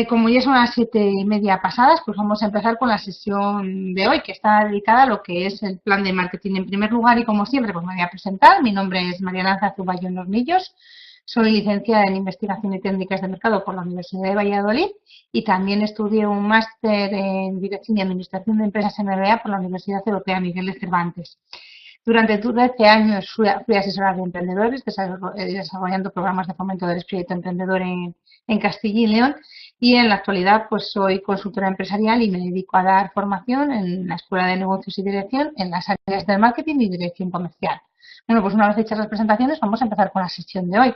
Como ya son las 7:30 pasadas, pues vamos a empezar con la sesión de hoy, que está dedicada a lo que es el plan de marketing. En primer lugar, y como siempre, pues me voy a presentar. Mi nombre es María Lanza Zuballón Hornillos. Soy licenciada en Investigación y Técnicas de Mercado por la Universidad de Valladolid y también estudié un máster en Dirección y Administración de Empresas MBA por la Universidad Europea Miguel de Cervantes. Durante 13 años fui asesora de emprendedores, desarrollando programas de fomento del espíritu emprendedor en Castilla y León, y en la actualidad pues soy consultora empresarial y me dedico a dar formación en la Escuela de Negocios y Dirección en las áreas del marketing y dirección comercial. Bueno, pues una vez hechas las presentaciones vamos a empezar con la sesión de hoy,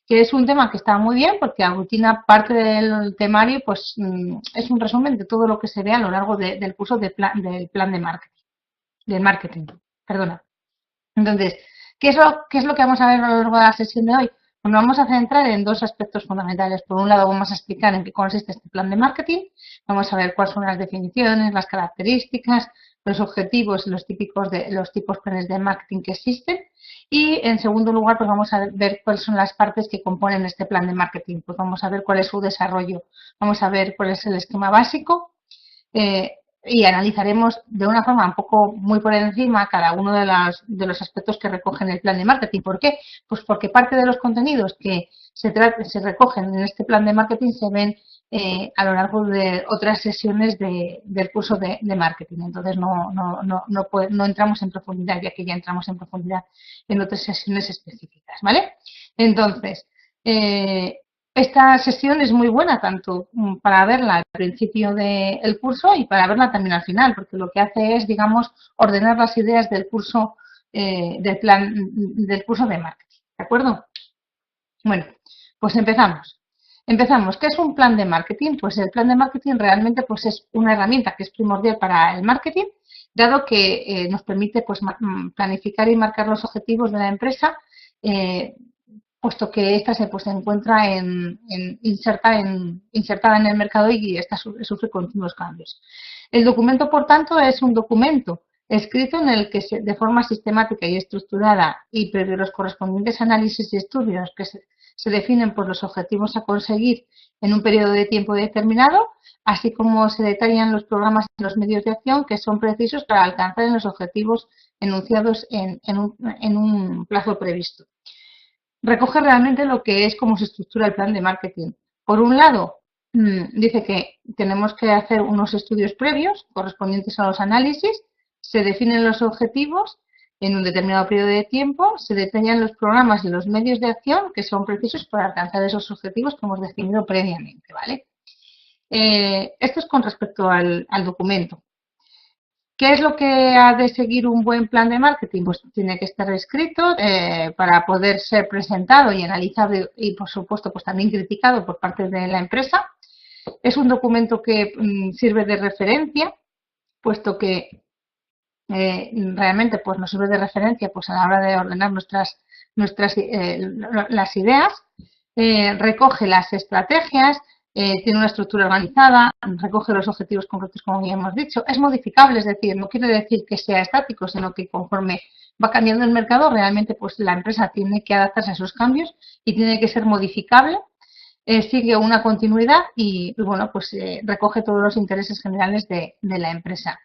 que es un tema que está muy bien porque aglutina parte del temario, pues es un resumen de todo lo que se ve a lo largo del curso del plan de marketing, perdona. Entonces, qué es lo que vamos a ver a lo largo de la sesión de hoy? Pues nos vamos a centrar en dos aspectos fundamentales. Por un lado, vamos a explicar en qué consiste este plan de marketing. Vamos a ver cuáles son las definiciones, las características, los objetivos y los tipos planes de marketing que existen. Y en segundo lugar, pues vamos a ver cuáles son las partes que componen este plan de marketing. Pues vamos a ver cuál es su desarrollo. Vamos a ver cuál es el esquema básico. Eh, y analizaremos de una forma un poco muy por encima cada uno de los aspectos que recogen el plan de marketing. ¿Por qué? Pues porque parte de los contenidos que se recogen en este plan de marketing se ven a lo largo de otras sesiones del curso de marketing. Entonces no entramos en profundidad, ya que ya entramos en profundidad en otras sesiones específicas, ¿vale? Entonces, esta sesión es muy buena tanto para verla al principio del curso y para verla también al final, porque lo que hace es, digamos, ordenar las ideas del curso, del curso de marketing. ¿De acuerdo? Bueno, pues empezamos. Empezamos. ¿Qué es un plan de marketing? Pues el plan de marketing realmente pues, es una herramienta que es primordial para el marketing, dado que nos permite pues, planificar y marcar los objetivos de la empresa, puesto que ésta se encuentra insertada en el mercado y sufre continuos cambios. El documento, por tanto, es un documento escrito en el que de forma sistemática y estructurada y previo los correspondientes análisis y estudios que se definen por los objetivos a conseguir en un periodo de tiempo determinado, así como se detallan los programas y los medios de acción que son precisos para alcanzar los objetivos enunciados en un plazo previsto. Recoge realmente lo que es cómo se estructura el plan de marketing. Por un lado, dice que tenemos que hacer unos estudios previos correspondientes a los análisis, se definen los objetivos en un determinado periodo de tiempo, se detallan los programas y los medios de acción que son precisos para alcanzar esos objetivos que hemos definido previamente, ¿vale? Esto es con respecto al documento. ¿Qué es lo que ha de seguir un buen plan de marketing? Pues tiene que estar escrito para poder ser presentado y analizado y, por supuesto, pues también criticado por parte de la empresa. Es un documento que sirve de referencia, puesto que realmente pues, nos sirve de referencia pues, a la hora de ordenar las ideas. Recoge las estrategias, tiene una estructura organizada, recoge los objetivos concretos, como ya hemos dicho. Es modificable, es decir, no quiere decir que sea estático, sino que conforme va cambiando el mercado, realmente pues la empresa tiene que adaptarse a esos cambios y tiene que ser modificable. Sigue una continuidad y bueno, pues recoge todos los intereses generales de la empresa.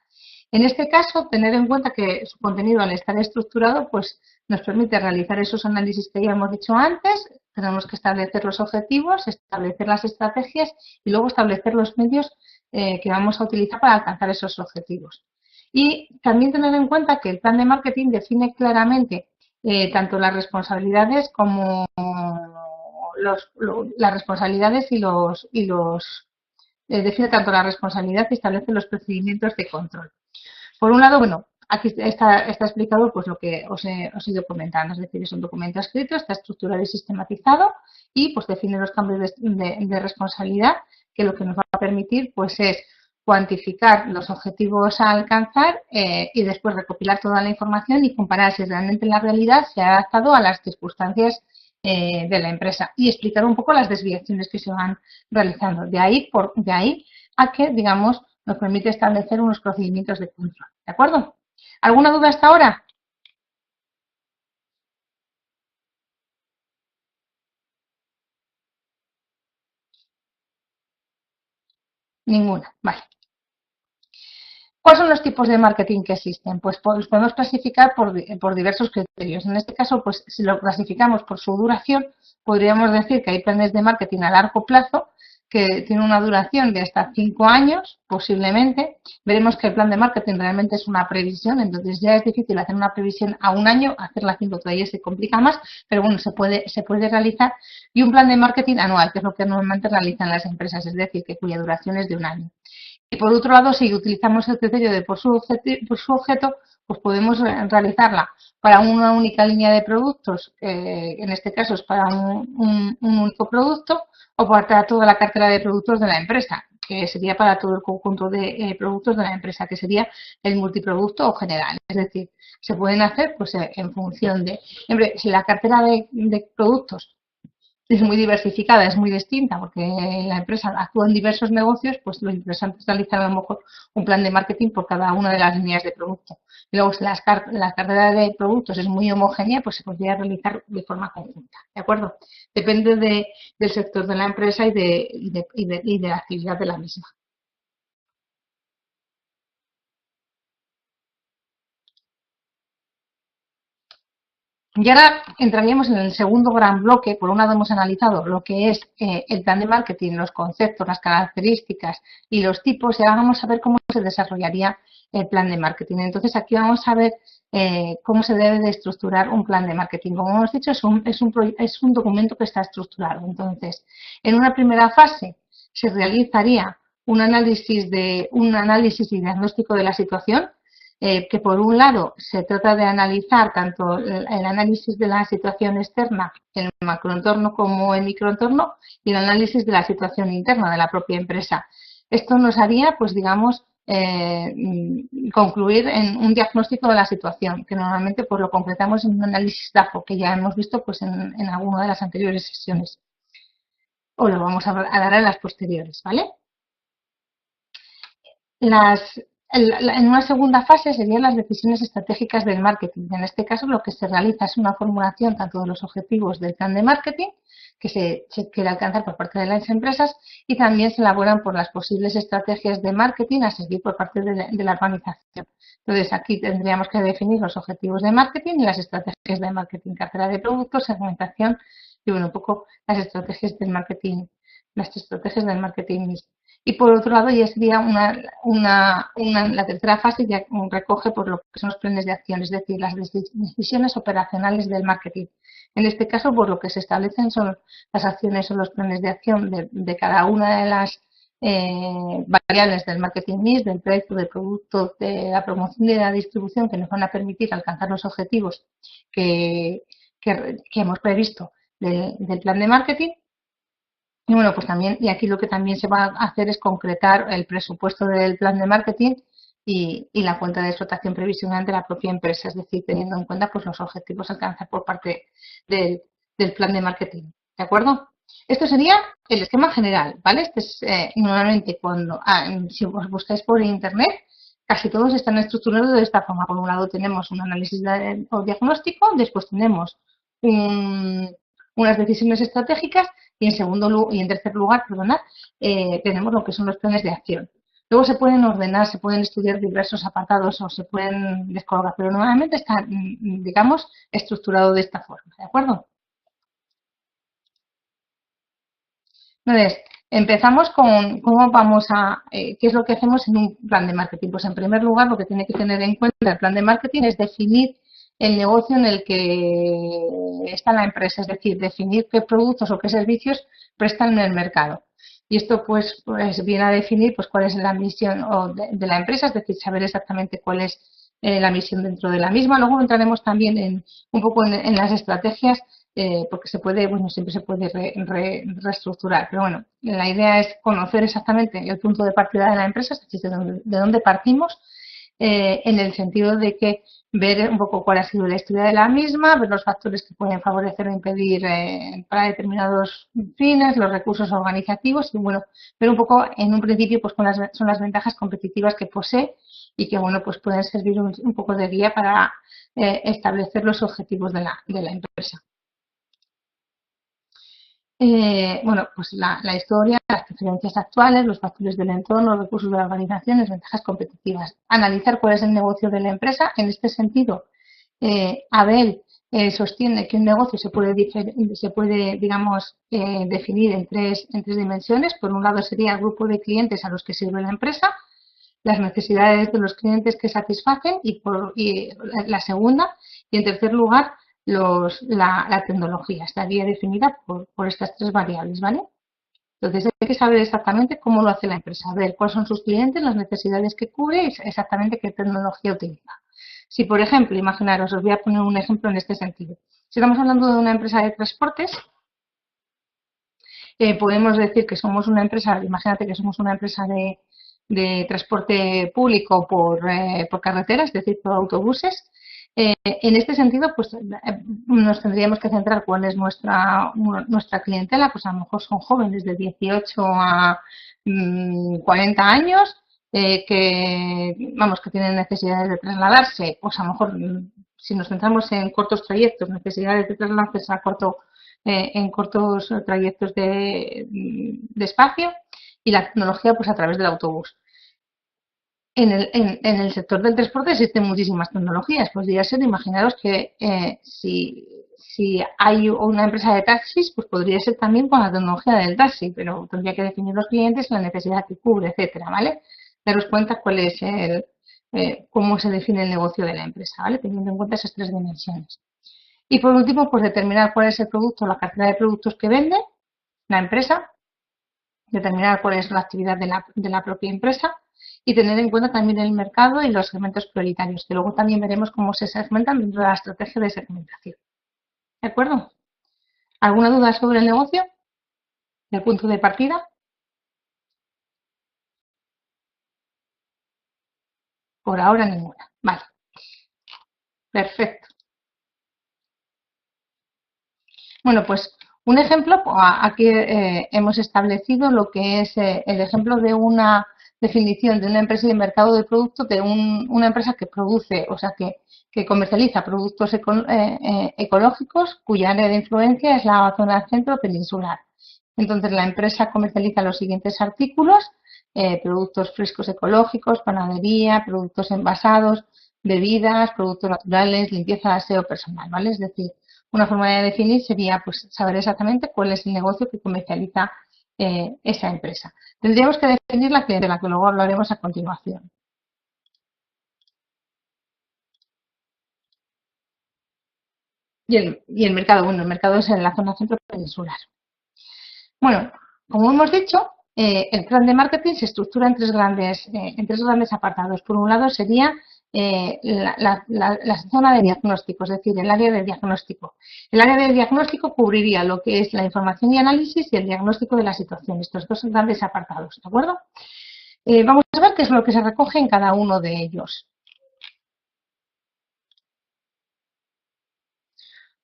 En este caso, tener en cuenta que su contenido, al estar estructurado, pues nos permite realizar esos análisis que ya hemos dicho antes. Tenemos que establecer los objetivos, establecer las estrategias y luego establecer los medios que vamos a utilizar para alcanzar esos objetivos. Y también tener en cuenta que el plan de marketing define claramente tanto las responsabilidades como las responsabilidades define tanto la responsabilidad y establece los procedimientos de control. Por un lado, bueno, aquí está explicado pues lo que os he ido comentando, es decir, es un documento escrito, está estructurado y sistematizado y pues define los cambios de responsabilidad que lo que nos va a permitir pues es cuantificar los objetivos a alcanzar y después recopilar toda la información y comparar si realmente en la realidad se ha adaptado a las circunstancias de la empresa y explicar un poco las desviaciones que se van realizando. De ahí a que, digamos, nos permite establecer unos procedimientos de control. ¿De acuerdo? ¿Alguna duda hasta ahora? Ninguna, vale. ¿Cuáles son los tipos de marketing que existen? Pues los podemos clasificar por diversos criterios. En este caso, pues si lo clasificamos por su duración, podríamos decir que hay planes de marketing a largo plazo que tienen una duración de hasta 5 años, posiblemente. Veremos que el plan de marketing realmente es una previsión, entonces ya es difícil hacer una previsión a un año, hacerla a 5 todavía se complica más, pero bueno, se puede realizar. Y un plan de marketing anual, que es lo que normalmente realizan las empresas, es decir, que cuya duración es de un año. Y por otro lado, si utilizamos el criterio de por su objeto, pues podemos realizarla para una única línea de productos, en este caso es para un único producto, o para toda la cartera de productos de la empresa, que sería para todo el conjunto de productos de la empresa, que sería el multiproducto o general. Es decir, se pueden hacer pues en función de, hombre, si la cartera de productos es muy diversificada, es muy distinta, porque la empresa actúa en diversos negocios, pues lo interesante es realizar a lo mejor un plan de marketing por cada una de las líneas de producto. Y luego, si la cartera de productos es muy homogénea, pues se podría realizar de forma conjunta, ¿de acuerdo? Depende del sector de la empresa y de la actividad de la misma. Y ahora entraríamos en el segundo gran bloque. Por un lado hemos analizado lo que es el plan de marketing, los conceptos, las características y los tipos, y ahora vamos a ver cómo se desarrollaría el plan de marketing. Entonces aquí vamos a ver cómo se debe de estructurar un plan de marketing. Como hemos dicho, es un documento que está estructurado. Entonces, en una primera fase se realizaría un análisis y diagnóstico de la situación, que por un lado se trata de analizar tanto el análisis de la situación externa, el macroentorno como el microentorno, y el análisis de la situación interna de la propia empresa. Esto nos haría, pues digamos, concluir en un diagnóstico de la situación, que normalmente pues lo concretamos en un análisis DAFO, que ya hemos visto pues en alguna de las anteriores sesiones, o lo vamos a dar en las posteriores, ¿vale? En una segunda fase serían las decisiones estratégicas del marketing. En este caso, lo que se realiza es una formulación tanto de los objetivos del plan de marketing que se quiere alcanzar por parte de las empresas, y también se elaboran por las posibles estrategias de marketing a seguir por parte de la organización. Entonces, aquí tendríamos que definir los objetivos de marketing y las estrategias de marketing, cartera de productos, segmentación y, bueno, un poco las estrategias del marketing mismo. Y por otro lado, ya sería la tercera fase, ya recoge por lo que son los planes de acción, es decir, las decisiones operacionales del marketing. En este caso, por lo que se establecen son las acciones o los planes de acción de cada una de las variables del marketing mix, del precio, del producto, de la promoción y de la distribución, que nos van a permitir alcanzar los objetivos que hemos previsto del plan de marketing. Y bueno, pues también, y aquí lo que también se va a hacer es concretar el presupuesto del plan de marketing y la cuenta de explotación previsional de la propia empresa, es decir, teniendo en cuenta pues los objetivos a alcanzar por parte del plan de marketing. ¿De acuerdo? Esto sería el esquema general, ¿vale? Este es normalmente si os buscáis por internet, casi todos están estructurados de esta forma. Por un lado tenemos un análisis o diagnóstico, después tenemos unas decisiones estratégicas y en tercer lugar, tenemos lo que son los planes de acción. Luego se pueden ordenar, se pueden estudiar diversos apartados o se pueden descolgar, pero normalmente está, digamos, estructurado de esta forma, ¿de acuerdo? Entonces, empezamos con qué es lo que hacemos en un plan de marketing. Pues en primer lugar, lo que tiene que tener en cuenta el plan de marketing es definir el negocio en el que está la empresa, es decir, definir qué productos o qué servicios prestan en el mercado. Y esto pues viene a definir pues cuál es la misión de la empresa, es decir, saber exactamente cuál es la misión dentro de la misma. Luego entraremos también un poco en las estrategias, porque siempre se puede reestructurar. Pero bueno, la idea es conocer exactamente el punto de partida de la empresa, es decir, de dónde partimos, en el sentido de que ver un poco cuál ha sido la historia de la misma, ver los factores que pueden favorecer o impedir para determinados fines, los recursos organizativos y, bueno, ver un poco en un principio pues cuáles son las ventajas competitivas que posee y que, bueno, pues pueden servir un poco de guía para establecer los objetivos de la empresa. Bueno, pues la historia, las preferencias actuales, los factores del entorno, los recursos de la organización, las ventajas competitivas. Analizar cuál es el negocio de la empresa. En este sentido, Abel sostiene que un negocio se puede digamos, definir en tres dimensiones. Por un lado sería el grupo de clientes a los que sirve la empresa, las necesidades de los clientes que satisfacen y la segunda, y en tercer lugar, la tecnología. Estaría definida por estas tres variables, ¿vale? Entonces hay que saber exactamente cómo lo hace la empresa, ver cuáles son sus clientes, las necesidades que cubre y exactamente qué tecnología utiliza. Si, por ejemplo, imaginaros, os voy a poner un ejemplo en este sentido. Si estamos hablando de una empresa de transportes, podemos decir que somos una empresa, imagínate que somos una empresa de transporte público por carretera, es decir, por autobuses. En este sentido, pues nos tendríamos que centrar cuál es nuestra clientela, pues a lo mejor son jóvenes de 18 a 40 años, que tienen necesidades de trasladarse, pues a lo mejor si nos centramos en cortos trayectos, necesidades de trasladarse en cortos trayectos de espacio, y la tecnología pues a través del autobús. En el sector del transporte existen muchísimas tecnologías. Podría ser, imaginaros que si hay una empresa de taxis, pues podría ser también con la tecnología del taxi, pero tendría que definir los clientes, la necesidad que cubre, etcétera, ¿vale? Daros cuenta cuál es cómo se define el negocio de la empresa, ¿vale? Teniendo en cuenta esas tres dimensiones. Y por último, pues determinar cuál es el producto, la cartera de productos que vende la empresa, determinar cuál es la actividad de la propia empresa y tener en cuenta también el mercado y los segmentos prioritarios, que luego también veremos cómo se segmentan dentro de la estrategia de segmentación. ¿De acuerdo? ¿Alguna duda sobre el negocio? ¿Del punto de partida? Por ahora ninguna. Vale. Perfecto. Bueno, pues un ejemplo, aquí hemos establecido lo que es el ejemplo de una definición de una empresa de mercado de producto de una empresa que produce, o sea, que comercializa productos ecológicos cuya área de influencia es la zona centro peninsular. Entonces, la empresa comercializa los siguientes artículos: productos frescos ecológicos, panadería, productos envasados, bebidas, productos naturales, limpieza, aseo personal, ¿vale? Es decir, una forma de definir sería pues saber exactamente cuál es el negocio que comercializa esa empresa. Tendríamos que definir la clientela, que luego hablaremos a continuación. Y el mercado, bueno, el mercado es en la zona centro peninsular. Bueno, como hemos dicho, el plan de marketing se estructura en tres grandes apartados. Por un lado sería la zona de diagnóstico, es decir, el área de diagnóstico. El área de diagnóstico cubriría lo que es la información y análisis y el diagnóstico de la situación, estos dos grandes apartados, ¿de acuerdo? Vamos a ver qué es lo que se recoge en cada uno de ellos.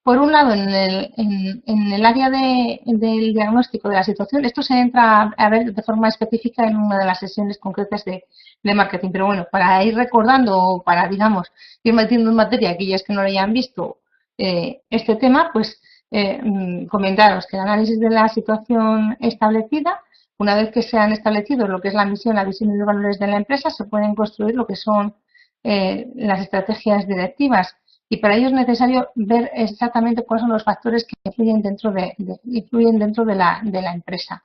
Por un lado, en el área del diagnóstico de la situación, esto se entra a ver de forma específica en una de las sesiones concretas de marketing, pero bueno, para ir recordando o para, digamos, ir metiendo en materia a aquellas que no lo hayan visto este tema, pues comentaros que el análisis de la situación establecida, una vez que se han establecido lo que es la misión, la visión y los valores de la empresa, se pueden construir lo que son las estrategias directivas. Y para ello es necesario ver exactamente cuáles son los factores que influyen dentro de la empresa.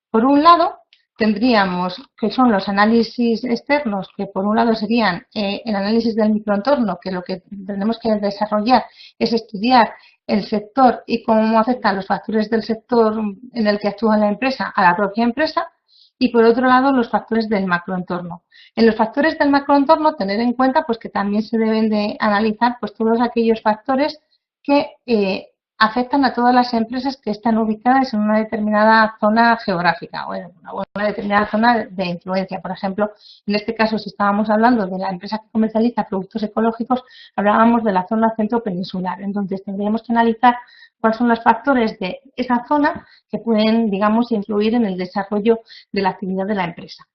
Por un lado, tendríamos que son los análisis externos, que por un lado serían el análisis del microentorno, que lo que tenemos que desarrollar es estudiar el sector y cómo afectan los factores del sector en el que actúa la empresa a la propia empresa. Y por otro lado, los factores del macroentorno. En los factores del macroentorno, tener en cuenta pues que también se deben de analizar pues todos aquellos factores que afectan a todas las empresas que están ubicadas en una determinada zona geográfica o en una determinada zona de influencia. Por ejemplo, en este caso, si estábamos hablando de la empresa que comercializa productos ecológicos, hablábamos de la zona centro peninsular. Entonces, tendríamos que analizar cuáles son los factores de esa zona que pueden, digamos, influir en el desarrollo de la actividad de la empresa.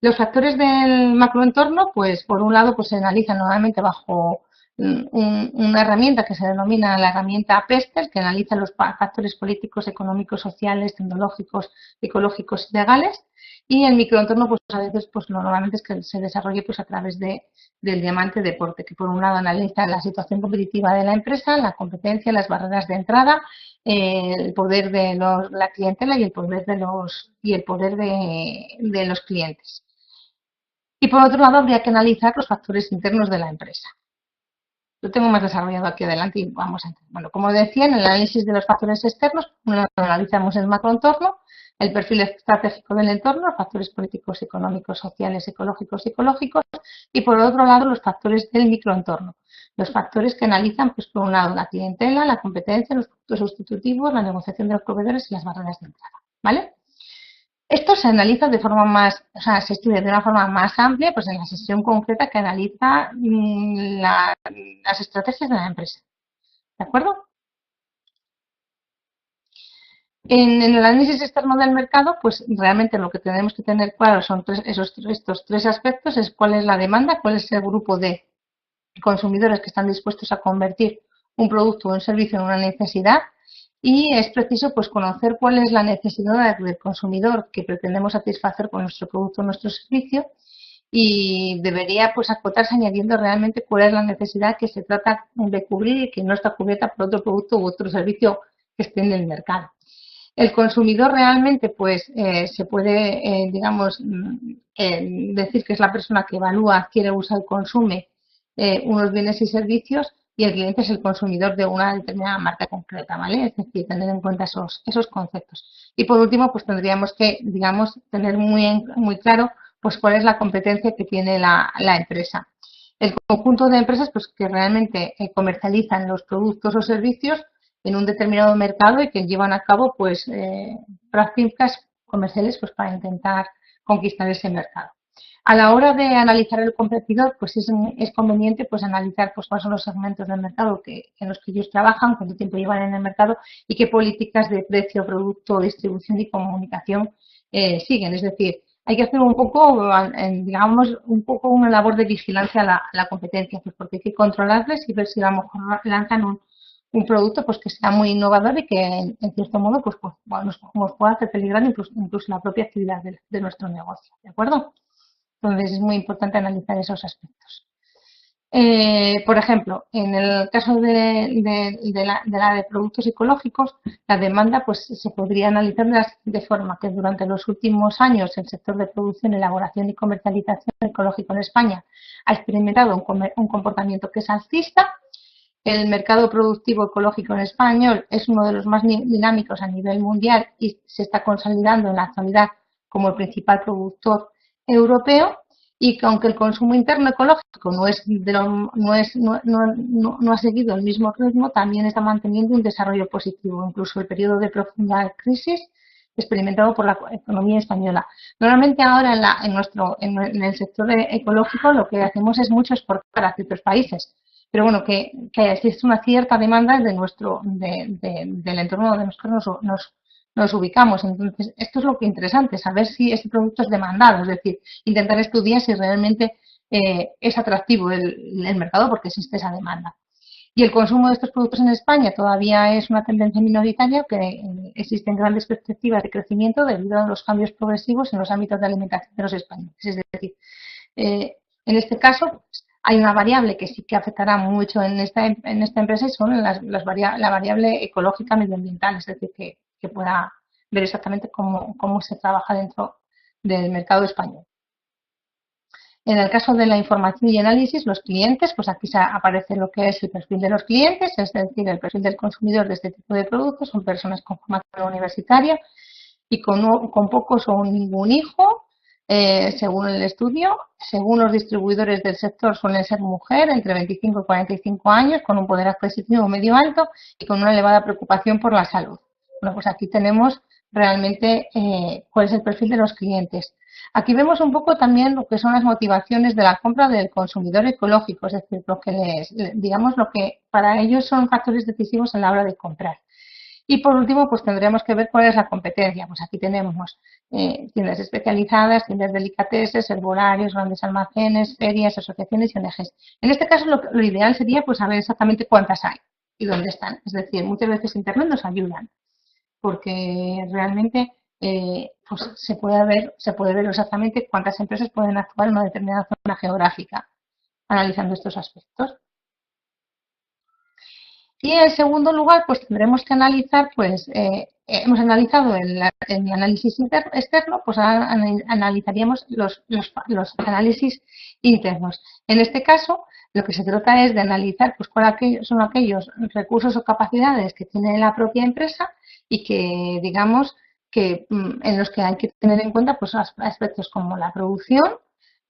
Los factores del macroentorno, pues por un lado, pues se analizan normalmente bajo una herramienta que se denomina la herramienta PESTEL, que analiza los factores políticos, económicos, sociales, tecnológicos, ecológicos y legales. Y el microentorno, pues a veces, pues normalmente es que se desarrolle pues a través del diamante deporte, que por un lado analiza la situación competitiva de la empresa, la competencia, las barreras de entrada, el poder de la clientela y el poder de los clientes. Y por otro lado, habría que analizar los factores internos de la empresa. Lo tengo más desarrollado aquí adelante y vamos a entrar. Bueno, como decía, en el análisis de los factores externos, analizamos el macroentorno, el perfil estratégico del entorno, los factores políticos, económicos, sociales, ecológicos, psicológicos, y por otro lado, los factores del microentorno. Los factores que analizan, pues por un lado, la clientela, la competencia, los productos sustitutivos, la negociación de los proveedores y las barreras de entrada. ¿Vale? Esto se analiza de forma más, o sea, se estudia de una forma más amplia, pues en la sesión concreta que analiza las estrategias de la empresa. ¿De acuerdo? En el análisis externo del mercado, pues realmente lo que tenemos que tener claro son estos tres aspectos, es cuál es la demanda, cuál es el grupo de consumidores que están dispuestos a convertir un producto o un servicio en una necesidad, y es preciso pues conocer cuál es la necesidad del consumidor que pretendemos satisfacer con nuestro producto o nuestro servicio, y debería pues acotarse añadiendo realmente cuál es la necesidad que se trata de cubrir y que no está cubierta por otro producto u otro servicio que esté en el mercado. El consumidor realmente pues se puede, digamos, decir que es la persona que evalúa, adquiere, usa y consume unos bienes y servicios, y el cliente es el consumidor de una determinada marca concreta, ¿vale? Es decir, tener en cuenta esos conceptos. Y por último, pues tendríamos que, digamos, tener muy claro pues cuál es la competencia que tiene la empresa. El conjunto de empresas pues que realmente comercializan los productos o servicios en un determinado mercado y que llevan a cabo pues prácticas comerciales pues para intentar conquistar ese mercado. A la hora de analizar el competidor, pues es conveniente pues analizar pues cuáles son los segmentos del mercado en los que ellos trabajan, cuánto tiempo llevan en el mercado y qué políticas de precio, producto, distribución y comunicación siguen. Es decir, hay que hacer un poco, digamos, un poco una labor de vigilancia a la competencia, pues porque hay que controlarles y ver si a lo mejor lanzan un producto pues que sea muy innovador y que en cierto modo pues bueno, nos pueda hacer peligrar incluso la propia actividad de nuestro negocio, ¿de acuerdo? Entonces es muy importante analizar esos aspectos. Por ejemplo, en el caso de la de productos ecológicos, la demanda pues se podría analizar de la siguiente forma, que durante los últimos años el sector de producción, elaboración y comercialización ecológico en España ha experimentado un comportamiento que es alcista. El mercado productivo ecológico en español es uno de los más dinámicos a nivel mundial y se está consolidando en la actualidad como el principal productor europeo, y que aunque el consumo interno ecológico no ha seguido el mismo ritmo, también está manteniendo un desarrollo positivo, incluso el periodo de profunda crisis experimentado por la economía española. Normalmente ahora en el sector ecológico lo que hacemos es mucho exportar a ciertos países, pero bueno, que existe una cierta demanda del entorno donde nosotros nos ubicamos. Entonces, esto es lo que es interesante, saber si ese producto es demandado, es decir, intentar estudiar si realmente es atractivo el mercado porque existe esa demanda. Y el consumo de estos productos en España todavía es una tendencia minoritaria, que existen grandes perspectivas de crecimiento debido a los cambios progresivos en los ámbitos de alimentación de los españoles. Es decir, en este caso hay una variable que sí que afectará mucho en esta empresa, y son la variable ecológica medioambiental, es decir, que pueda ver exactamente cómo se trabaja dentro del mercado español. En el caso de la información y análisis, los clientes, pues aquí aparece lo que es el perfil de los clientes, es decir, el perfil del consumidor de este tipo de productos. Son personas con formación universitaria y con pocos o ningún hijo, según el estudio. Según los distribuidores del sector, suelen ser mujer entre 25 y 45 años, con un poder adquisitivo medio alto y con una elevada preocupación por la salud. Bueno, pues aquí tenemos realmente cuál es el perfil de los clientes. Aquí vemos un poco también lo que son las motivaciones de la compra del consumidor ecológico, es decir, digamos lo que para ellos son factores decisivos a la hora de comprar. Y por último, pues tendremos que ver cuál es la competencia. Pues aquí tenemos tiendas especializadas, tiendas delicatessen, herbolarios, grandes almacenes, ferias, asociaciones y ONGs. En este caso, lo ideal sería pues saber exactamente cuántas hay y dónde están. Es decir, muchas veces Internet nos ayudan porque realmente pues se puede ver exactamente cuántas empresas pueden actuar en una determinada zona geográfica, analizando estos aspectos. Y en segundo lugar, pues tendremos que analizar, pues hemos analizado el análisis externo, pues analizaríamos los análisis internos. En este caso, lo que se trata es de analizar pues cuáles son aquellos recursos o capacidades que tiene la propia empresa y que, digamos, que en los que hay que tener en cuenta pues aspectos como la producción,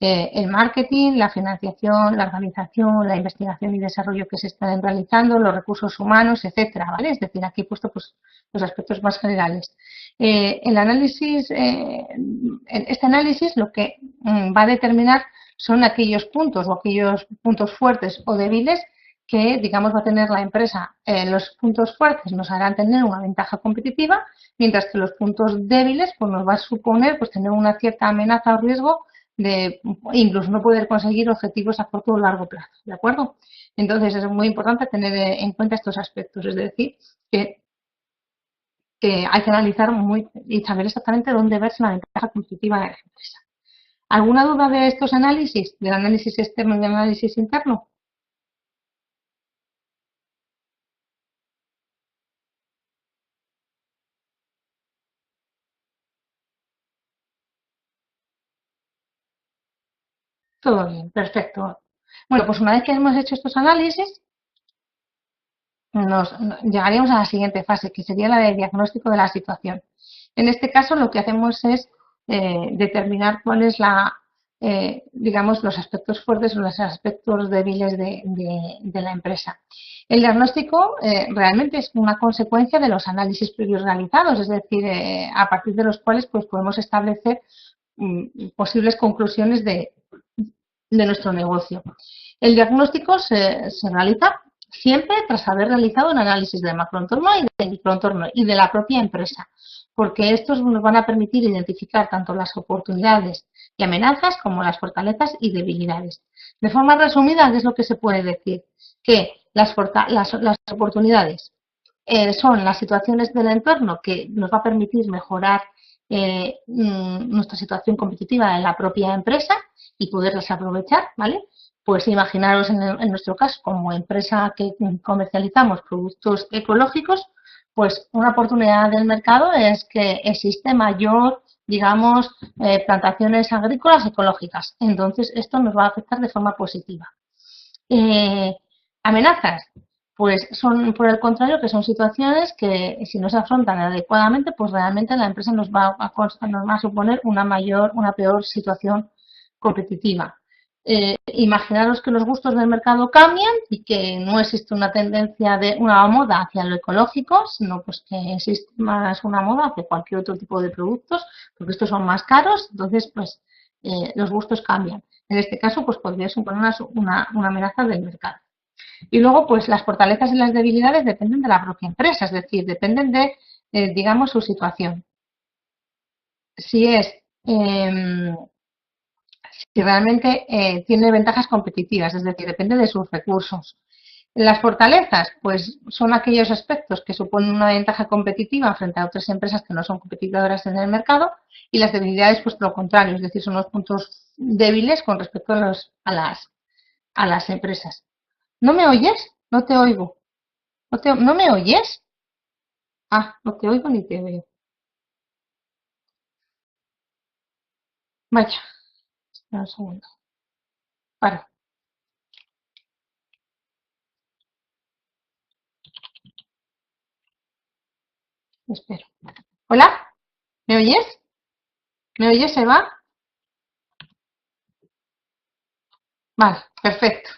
el marketing, la financiación, la organización, la investigación y desarrollo que se están realizando, los recursos humanos, etcétera, ¿vale? Es decir, aquí he puesto pues, los aspectos más generales. El análisis, este análisis lo que va a determinar son aquellos puntos o aquellos puntos fuertes o débiles que, digamos, va a tener la empresa. Los puntos fuertes nos harán tener una ventaja competitiva, mientras que los puntos débiles pues, nos va a suponer pues, tener una cierta amenaza o riesgo de incluso no poder conseguir objetivos a corto o largo plazo, ¿de acuerdo? Entonces es muy importante tener en cuenta estos aspectos, es decir, que hay que analizar y saber exactamente dónde verse la ventaja competitiva de la empresa. ¿Alguna duda de estos análisis, del análisis externo y del análisis interno? Todo bien, perfecto. Bueno, pues una vez que hemos hecho estos análisis, llegaríamos a la siguiente fase, que sería la de diagnóstico de la situación. En este caso, lo que hacemos es determinar cuál es digamos, los aspectos fuertes o los aspectos débiles de la empresa. El diagnóstico realmente es una consecuencia de los análisis previos realizados, es decir, a partir de los cuales pues, podemos establecer posibles conclusiones de nuestro negocio. El diagnóstico se realiza siempre tras haber realizado un análisis del macroentorno y del microentorno y de la propia empresa, porque estos nos van a permitir identificar tanto las oportunidades y amenazas como las fortalezas y debilidades. De forma resumida, ¿qué es lo que se puede decir? Que las oportunidades son las situaciones del entorno que nos va a permitir mejorar nuestra situación competitiva en la propia empresa y poderlas aprovechar, ¿vale? Pues imaginaros en nuestro caso, como empresa que comercializamos productos ecológicos, pues una oportunidad del mercado es que existe mayor, digamos, plantaciones agrícolas ecológicas. Entonces, esto nos va a afectar de forma positiva. Amenazas, pues son, por el contrario, que son situaciones que si no se afrontan adecuadamente, pues realmente la empresa nos va a suponer una peor situación competitiva. Imaginaros que los gustos del mercado cambian y que no existe una tendencia de una moda hacia lo ecológico, sino pues que existe más una moda hacia cualquier otro tipo de productos, porque estos son más caros, entonces pues los gustos cambian. En este caso, pues podría suponer una amenaza del mercado. Y luego, pues las fortalezas y las debilidades dependen de la propia empresa, es decir, dependen de, digamos, su situación. Si es si realmente tiene ventajas competitivas, es decir, depende de sus recursos. Las fortalezas, pues son aquellos aspectos que suponen una ventaja competitiva frente a otras empresas que no son competidoras en el mercado, y las debilidades, pues lo contrario, es decir, son los puntos débiles con respecto a las empresas. ¿No me oyes? No te oigo. ¿No me oyes? Ah, no te oigo ni te veo. Vaya, espera un segundo. Para, espero. ¿Hola? ¿Me oyes? ¿Me oyes, Eva? Vale, perfecto.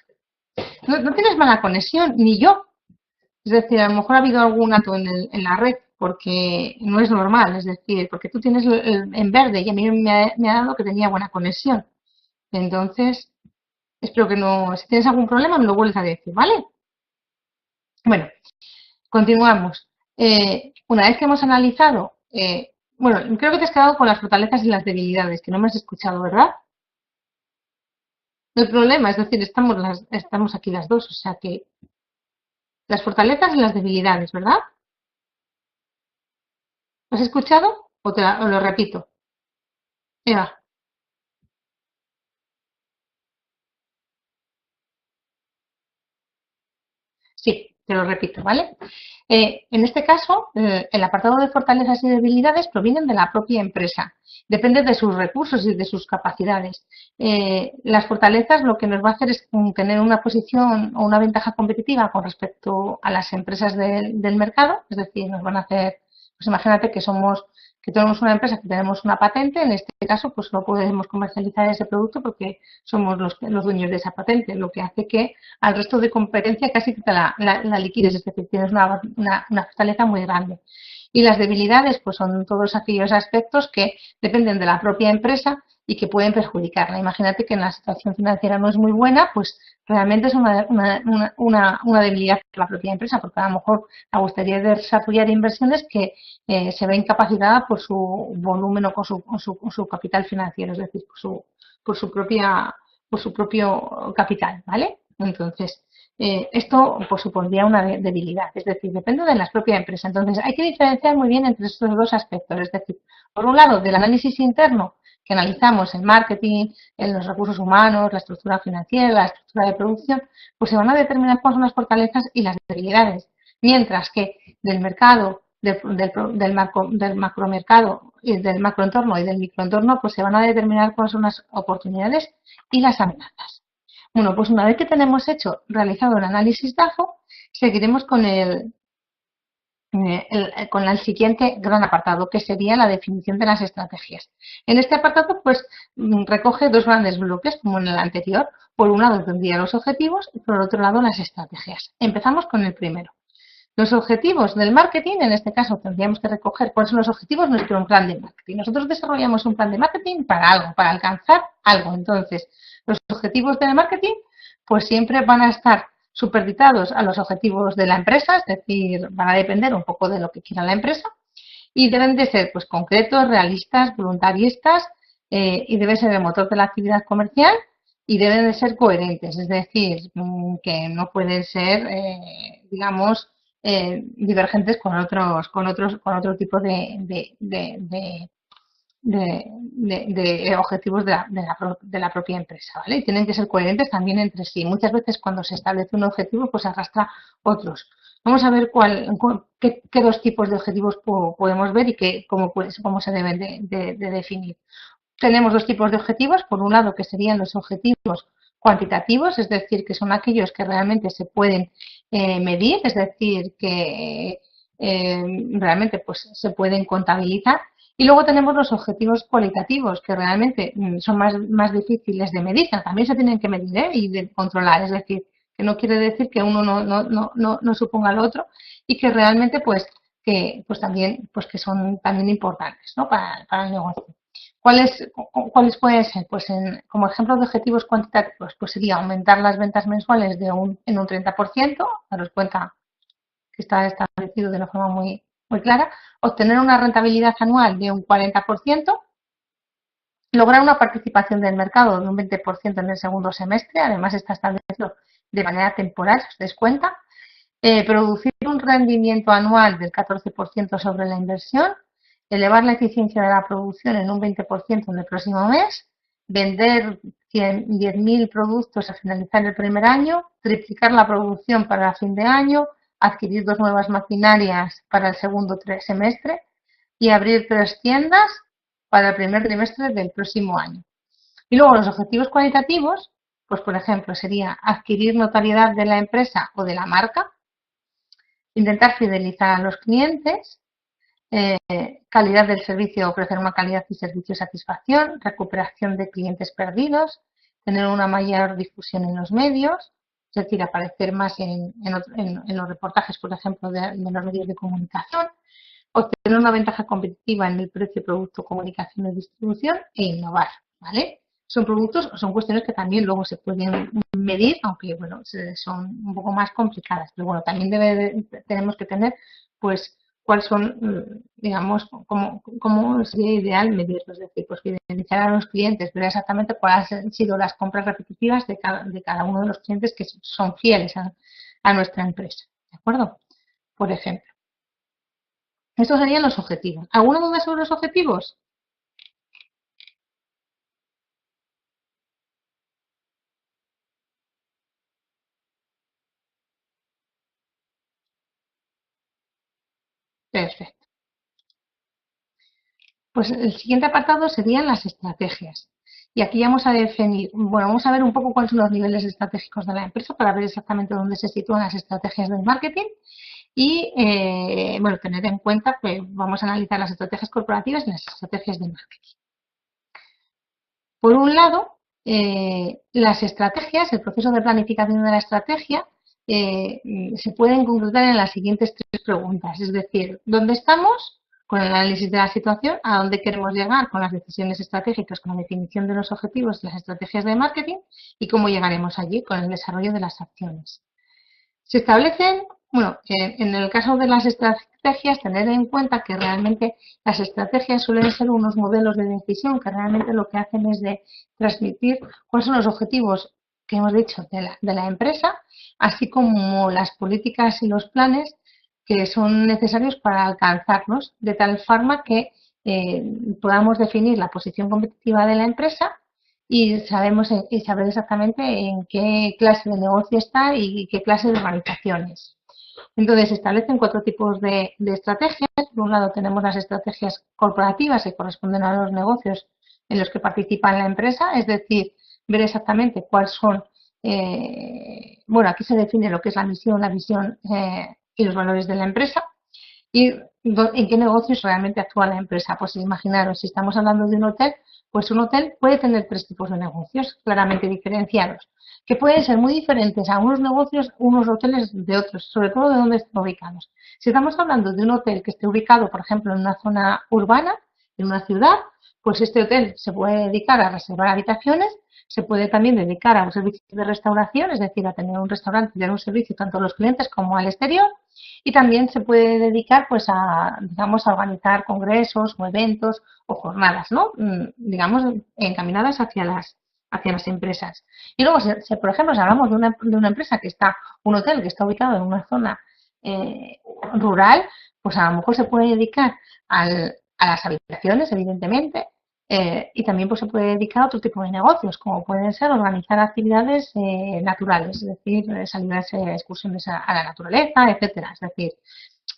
No tienes mala conexión, ni yo. Es decir, a lo mejor ha habido algún dato en la red, porque no es normal. Es decir, porque tú tienes en verde y a mí me ha dado que tenía buena conexión. Entonces, espero que no. Si tienes algún problema, me lo vuelves a decir, ¿vale? Bueno, continuamos. Una vez que hemos analizado, bueno, creo que te has quedado con las fortalezas y las debilidades, que no me has escuchado, ¿verdad? No hay problema, es decir, estamos aquí las dos, o sea que las fortalezas y las debilidades, ¿verdad? ¿Lo has escuchado? O lo repito. Eva, sí, te lo repito, ¿vale? En este caso, el apartado de fortalezas y debilidades provienen de la propia empresa. Depende de sus recursos y de sus capacidades. Las fortalezas lo que nos va a hacer es tener una posición o una ventaja competitiva con respecto a las empresas del mercado, es decir, nos van a hacer, pues imagínate que tenemos una empresa que tenemos una patente, en este caso pues no podemos comercializar ese producto porque somos los dueños de esa patente, lo que hace que al resto de competencia casi que te la liquides, es decir, tienes una fortaleza muy grande. Y las debilidades, pues son todos aquellos aspectos que dependen de la propia empresa y que pueden perjudicarla. Imagínate que en la situación financiera no es muy buena, pues realmente es una debilidad de la propia empresa, porque a lo mejor le gustaría desarrollar inversiones que se ve incapacitada por su volumen o con su capital financiero, es decir, por su propio capital, ¿vale? Entonces, esto pues, supondría una debilidad, es decir, depende de la propia empresa. Entonces, hay que diferenciar muy bien entre estos dos aspectos, es decir, por un lado, del análisis interno, que analizamos el marketing, en los recursos humanos, la estructura financiera, la estructura de producción, pues se van a determinar cuáles son las fortalezas y las debilidades. Mientras que del mercado, del macromercado y del macroentorno y del microentorno, pues se van a determinar cuáles son las oportunidades y las amenazas. Bueno, pues una vez que tenemos realizado el análisis DAFO, seguiremos con el siguiente gran apartado, que sería la definición de las estrategias. En este apartado, pues, recoge dos grandes bloques, como en el anterior. Por un lado tendría los objetivos y por otro lado las estrategias. Empezamos con el primero. Los objetivos del marketing, en este caso tendríamos que recoger cuáles son los objetivos de nuestro plan de marketing. Nosotros desarrollamos un plan de marketing para algo, para alcanzar algo. Entonces, los objetivos del marketing, pues siempre van a estar superditados a los objetivos de la empresa, es decir, van a depender un poco de lo que quiera la empresa y deben de ser pues concretos, realistas, voluntaristas y debe ser el motor de la actividad comercial y deben de ser coherentes, es decir, que no pueden ser, digamos, divergentes con otro tipo de objetivos de la propia empresa, ¿vale? Y tienen que ser coherentes también entre sí. Muchas veces cuando se establece un objetivo, pues arrastra otros. Vamos a ver qué dos tipos de objetivos podemos ver y cómo se deben de definir. Tenemos dos tipos de objetivos. Por un lado, que serían los objetivos cuantitativos, es decir, que son aquellos que realmente se pueden medir, es decir, que realmente pues, se pueden contabilizar. Y luego tenemos los objetivos cualitativos, que realmente son más difíciles de medir, que también se tienen que medir y de controlar, es decir, que no quiere decir que uno no suponga al otro y que realmente pues también pues que son también importantes, ¿no? para el negocio. ¿Cuáles pueden ser? Pues como ejemplo de objetivos cuantitativos, pues sería aumentar las ventas mensuales en un 30%, daros cuenta que está establecido de una forma muy clara, obtener una rentabilidad anual de un 40%, lograr una participación del mercado de un 20% en el segundo semestre, además está establecido de manera temporal, si os dais cuenta, producir un rendimiento anual del 14% sobre la inversión, elevar la eficiencia de la producción en un 20% en el próximo mes, vender 10.000 productos al finalizar el primer año, triplicar la producción para el fin de año, adquirir dos nuevas maquinarias para el segundo semestre y abrir 3 tiendas para el primer trimestre del próximo año. Y luego los objetivos cualitativos, pues por ejemplo sería adquirir notoriedad de la empresa o de la marca, intentar fidelizar a los clientes, calidad del servicio, ofrecer una calidad y servicio de satisfacción, recuperación de clientes perdidos, tener una mayor difusión en los medios, es decir, aparecer más en los reportajes, por ejemplo, de los medios de comunicación, obtener una ventaja competitiva en el precio, producto, comunicación y distribución e innovar, ¿vale? Son cuestiones que también luego se pueden medir, aunque bueno, son un poco más complicadas, pero bueno, también tenemos que tener pues cuáles son, digamos, cómo sería ideal medirlo. Es decir, pues fidelizar a los clientes, ver exactamente cuáles han sido las compras repetitivas de cada uno de los clientes que son fieles a nuestra empresa. ¿De acuerdo? Por ejemplo. Estos serían los objetivos. ¿Alguna duda sobre los objetivos? Perfecto. Pues el siguiente apartado serían las estrategias. Y aquí vamos a definir, bueno, vamos a ver un poco cuáles son los niveles estratégicos de la empresa para ver exactamente dónde se sitúan las estrategias del marketing y, bueno, tener en cuenta que vamos a analizar las estrategias corporativas y las estrategias de marketing. Por un lado, las estrategias, el proceso de planificación de la estrategia, se pueden concretar en las siguientes tres preguntas. Es decir, ¿dónde estamos? Con el análisis de la situación, a dónde queremos llegar con las decisiones estratégicas, con la definición de los objetivos y las estrategias de marketing y cómo llegaremos allí con el desarrollo de las acciones. Se establecen, bueno, en el caso de las estrategias, tener en cuenta que realmente las estrategias suelen ser unos modelos de decisión que realmente lo que hacen es de transmitir cuáles son los objetivos que hemos dicho de la empresa, así como las políticas y los planes que son necesarios para alcanzarlos, de tal forma que podamos definir la posición competitiva de la empresa y saber exactamente en qué clase de negocio está y qué clase de organizaciones. Entonces, se establecen cuatro tipos de estrategias. Por un lado, tenemos las estrategias corporativas que corresponden a los negocios en los que participa la empresa, es decir, ver exactamente cuáles son, bueno, aquí se define lo que es la misión, la visión y los valores de la empresa. ¿Y en qué negocios realmente actúa la empresa? Pues imaginaros, si estamos hablando de un hotel, pues un hotel puede tener tres tipos de negocios claramente diferenciados, que pueden ser muy diferentes a unos negocios, unos hoteles de otros, sobre todo de dónde están ubicados. Si estamos hablando de un hotel que esté ubicado, por ejemplo, en una zona urbana, en una ciudad, pues este hotel se puede dedicar a reservar habitaciones, se puede también dedicar a un servicio de restauración, es decir, a tener un restaurante y dar un servicio tanto a los clientes como al exterior, y también se puede dedicar pues a, digamos, a organizar congresos o eventos o jornadas, ¿no? Digamos, encaminadas hacia las empresas. Y luego, por ejemplo, si hablamos de una empresa que está, un hotel que está ubicado en una zona rural, pues a lo mejor se puede dedicar a las habitaciones, evidentemente, y también pues, se puede dedicar a otro tipo de negocios, como pueden ser organizar actividades naturales, es decir, salidas, excursiones a la naturaleza, etcétera. Es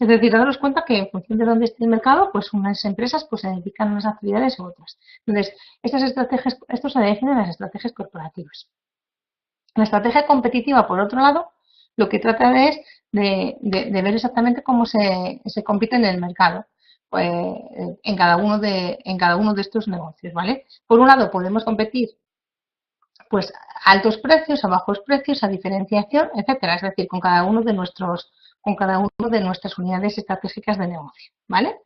decir, daros cuenta que en función de dónde esté el mercado, pues unas empresas pues, se dedican a unas actividades u otras. Entonces, estas estrategias, esto se define las estrategias corporativas. La estrategia competitiva, por otro lado, lo que trata es de ver exactamente cómo se compite en el mercado pues, en cada uno de estos negocios, ¿vale? Por un lado, podemos competir pues a altos precios, a bajos precios, a diferenciación, etcétera, es decir, con cada uno de nuestras unidades estratégicas de negocio, ¿vale?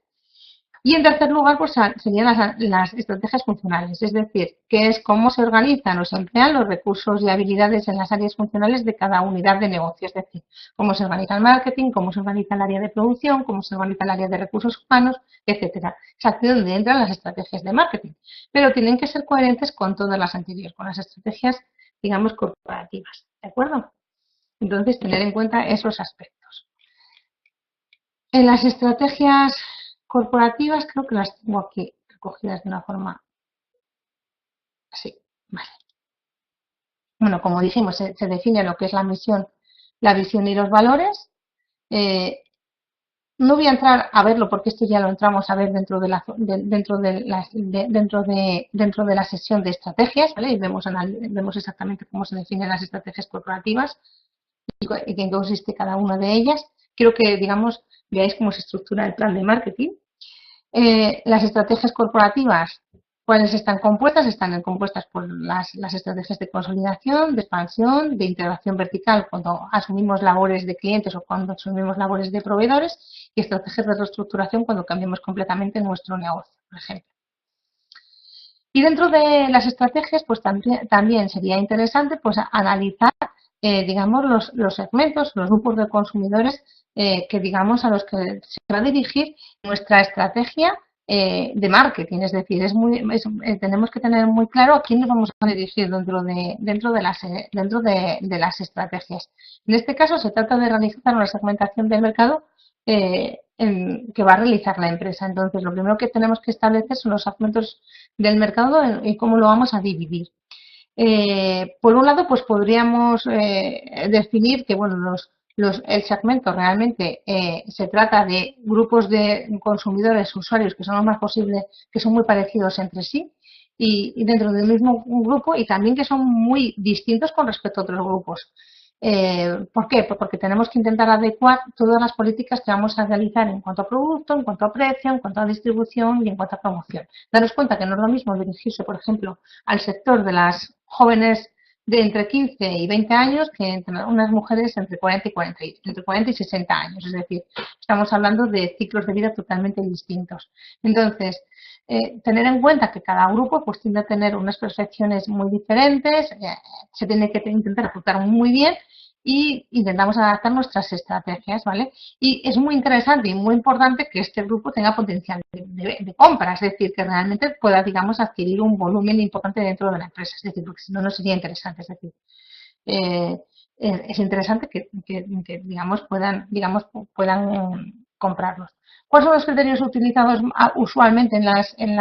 Y en tercer lugar, pues serían las estrategias funcionales, es decir, que es cómo se organizan o se emplean los recursos y habilidades en las áreas funcionales de cada unidad de negocio, es decir, cómo se organiza el marketing, cómo se organiza el área de producción, cómo se organiza el área de recursos humanos, etcétera. Es aquí donde entran las estrategias de marketing, pero tienen que ser coherentes con todas las anteriores, con las estrategias, digamos, corporativas, ¿de acuerdo? Entonces, tener en cuenta esos aspectos. En las estrategias corporativas creo que las tengo aquí recogidas de una forma así. Vale. Bueno, como dijimos, se define lo que es la misión, la visión y los valores. No voy a entrar a verlo porque esto ya lo entramos a ver dentro de la sesión de estrategias, ¿vale? Y vemos exactamente cómo se definen las estrategias corporativas y en qué consiste cada una de ellas. Quiero que, digamos, veáis cómo se estructura el plan de marketing. Las estrategias corporativas, ¿cuáles están compuestas? Están compuestas por las estrategias de consolidación, de expansión, de integración vertical cuando asumimos labores de clientes o cuando asumimos labores de proveedores y estrategias de reestructuración cuando cambiamos completamente nuestro negocio, por ejemplo. Y dentro de las estrategias, pues también sería interesante pues, analizar digamos, los segmentos, los grupos de consumidores que, digamos, a los que se va a dirigir nuestra estrategia de marketing. Es decir, tenemos que tener muy claro a quién nos vamos a dirigir dentro de las estrategias. En este caso, se trata de realizar una segmentación del mercado que va a realizar la empresa. Entonces, lo primero que tenemos que establecer son los segmentos del mercado y cómo lo vamos a dividir. Por un lado, pues podríamos definir que bueno, el segmento realmente se trata de grupos de consumidores, usuarios que son lo más posible, que son muy parecidos entre sí y dentro del mismo grupo y también que son muy distintos con respecto a otros grupos. ¿Por qué? Pues porque tenemos que intentar adecuar todas las políticas que vamos a realizar en cuanto a producto, en cuanto a precio, en cuanto a distribución y en cuanto a promoción. Daros cuenta que no es lo mismo dirigirse, por ejemplo, al sector de las jóvenes de entre 15 y 20 años que entre unas mujeres entre 40 y 60 años. Es decir, estamos hablando de ciclos de vida totalmente distintos. Entonces, tener en cuenta que cada grupo pues tiende a tener unas percepciones muy diferentes, se tiene que intentar apuntar muy bien y intentamos adaptar nuestras estrategias, ¿vale? Y es muy interesante y muy importante que este grupo tenga potencial de compra, es decir, que realmente pueda, digamos, adquirir un volumen importante dentro de la empresa, es decir, porque si no, no sería interesante, es decir, eh, es interesante que, digamos, puedan comprarlos. ¿Cuáles son los criterios utilizados usualmente en las, en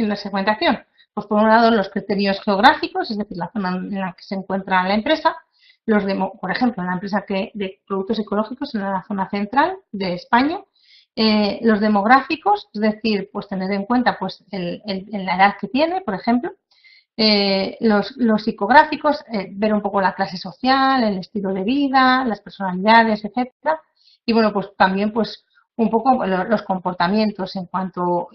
la segmentación? Pues por un lado los criterios geográficos, es decir, la zona en la que se encuentra la empresa, por ejemplo, la empresa de productos ecológicos en la zona central de España, los demográficos, es decir, pues tener en cuenta pues la edad que tiene, por ejemplo, los psicográficos, ver un poco la clase social, el estilo de vida, las personalidades, etcétera, y bueno, pues también pues un poco los comportamientos en cuanto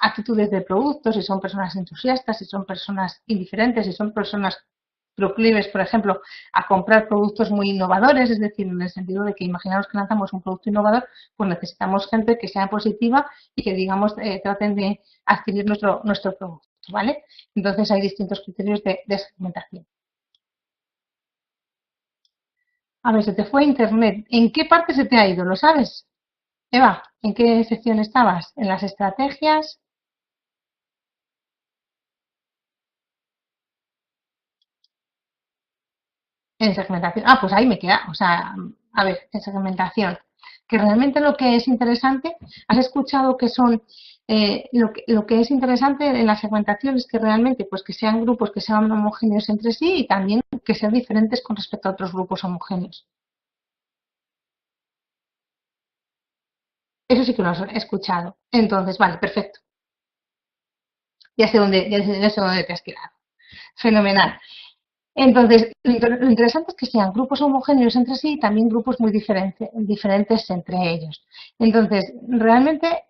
actitudes de productos, si son personas entusiastas, si son personas indiferentes, si son personas proclives, por ejemplo, a comprar productos muy innovadores, es decir, en el sentido de que imaginaos que lanzamos un producto innovador, pues necesitamos gente que sea positiva y que, digamos, traten de adquirir nuestro producto, ¿vale? Entonces hay distintos criterios de segmentación. A ver, se te fue internet. ¿En qué parte se te ha ido? ¿Lo sabes? Eva, ¿en qué sección estabas? ¿En las estrategias? En segmentación. Ah, pues ahí me queda. O sea, a ver, en segmentación. Que realmente lo que es interesante, has escuchado que son, lo que es interesante en la segmentación es que realmente, pues que sean grupos que sean homogéneos entre sí y también que sean diferentes con respecto a otros grupos homogéneos. Eso sí que lo has escuchado. Entonces, vale, perfecto. Ya sé dónde te has quedado. Fenomenal. Entonces, lo interesante es que sean grupos homogéneos entre sí y también grupos muy diferentes entre ellos. Entonces, realmente,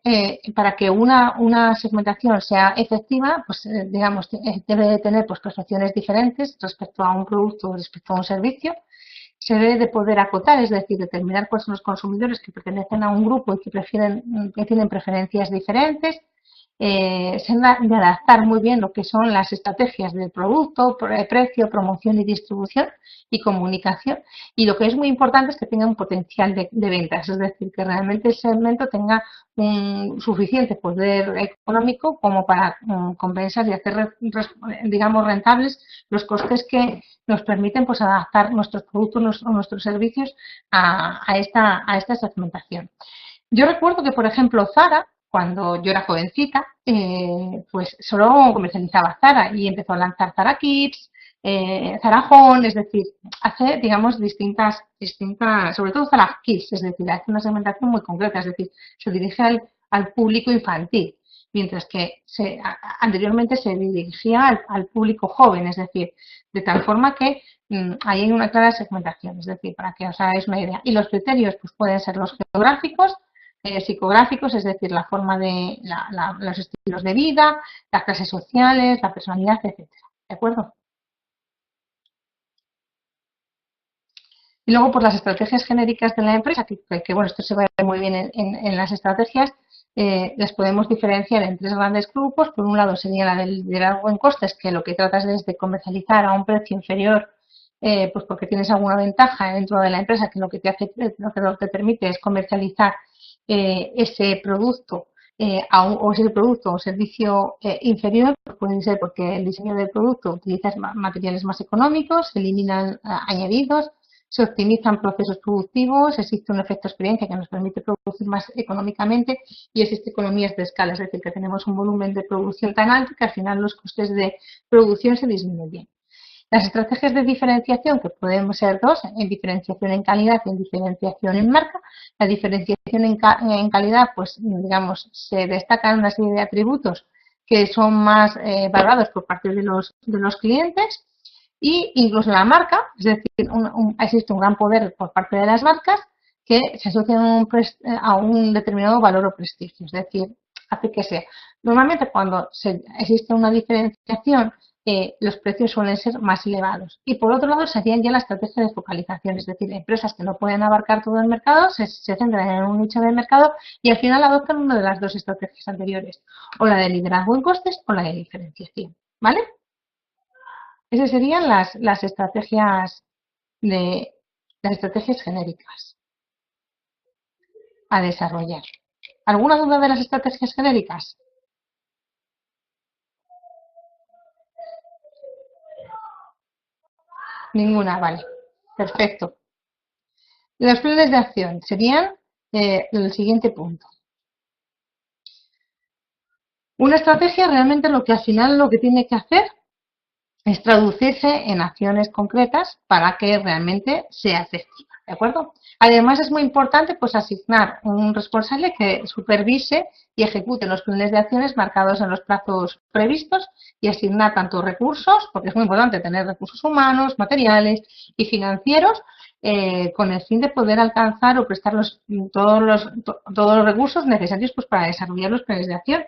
para que una segmentación sea efectiva, pues, digamos, debe de tener pues, percepciones diferentes respecto a un producto o respecto a un servicio. Se debe de poder acotar, es decir, determinar cuáles son los consumidores que pertenecen a un grupo y que tienen preferencias diferentes se han de adaptar muy bien lo que son las estrategias del producto, precio, promoción y distribución y comunicación. Y lo que es muy importante es que tenga un potencial de ventas, es decir, que realmente el segmento tenga un suficiente poder económico como para compensar y hacer, digamos, rentables los costes que nos permiten pues, adaptar nuestros productos o nuestros servicios a esta segmentación. Yo recuerdo que, por ejemplo, Zara, cuando yo era jovencita, pues solo comercializaba Zara y empezó a lanzar Zara Kids, Zara Home, es decir, hace, digamos, distintas, sobre todo Zara Kids, es decir, hace una segmentación muy concreta, es decir, se dirige al público infantil, mientras que anteriormente se dirigía al público joven, es decir, de tal forma que ahí hay una clara segmentación, es decir, para que os hagáis una idea. Y los criterios pues pueden ser los geográficos, psicográficos, es decir, la forma de los estilos de vida, las clases sociales, la personalidad, etcétera. ¿De acuerdo? Y luego, por las estrategias genéricas de la empresa, que bueno, esto se va a ver muy bien en las estrategias, las podemos diferenciar en tres grandes grupos. Por un lado sería la del liderazgo en costes, que lo que tratas es de comercializar a un precio inferior, pues porque tienes alguna ventaja dentro de la empresa, que lo que te hace, lo que te permite es comercializar ese producto o ese producto o servicio inferior. Pues puede ser porque el diseño del producto utiliza materiales más económicos, se eliminan añadidos, se optimizan procesos productivos, existe un efecto experiencia que nos permite producir más económicamente y existe economías de escala, es decir, que tenemos un volumen de producción tan alto que al final los costes de producción se disminuyen. Las estrategias de diferenciación, que podemos ser dos, en diferenciación en calidad y en diferenciación en marca. La diferenciación en calidad, pues digamos, se destacan una serie de atributos que son más valorados por parte de los clientes, y incluso la marca, es decir, existe un gran poder por parte de las marcas que se asocian a un determinado valor o prestigio, es decir, hace que sea. Normalmente cuando existe una diferenciación, los precios suelen ser más elevados. Y por otro lado serían ya la estrategia de focalización, es decir, empresas que no pueden abarcar todo el mercado, se centran en un nicho de mercado y al final adoptan una de las dos estrategias anteriores, o la de liderazgo en costes o la de diferenciación, ¿vale? Esas serían las estrategias genéricas a desarrollar. ¿Alguna duda de las estrategias genéricas? Ninguna, vale. Perfecto. Los planes de acción serían el siguiente punto. Una estrategia realmente lo que al final lo que tiene que hacer es traducirse en acciones concretas para que realmente sea efectiva, ¿de acuerdo? Además es muy importante pues asignar un responsable que supervise y ejecute los planes de acciones marcados en los plazos previstos y asignar tanto recursos, porque es muy importante tener recursos humanos, materiales y financieros, con el fin de poder alcanzar o prestar todos los recursos necesarios pues para desarrollar los planes de acción.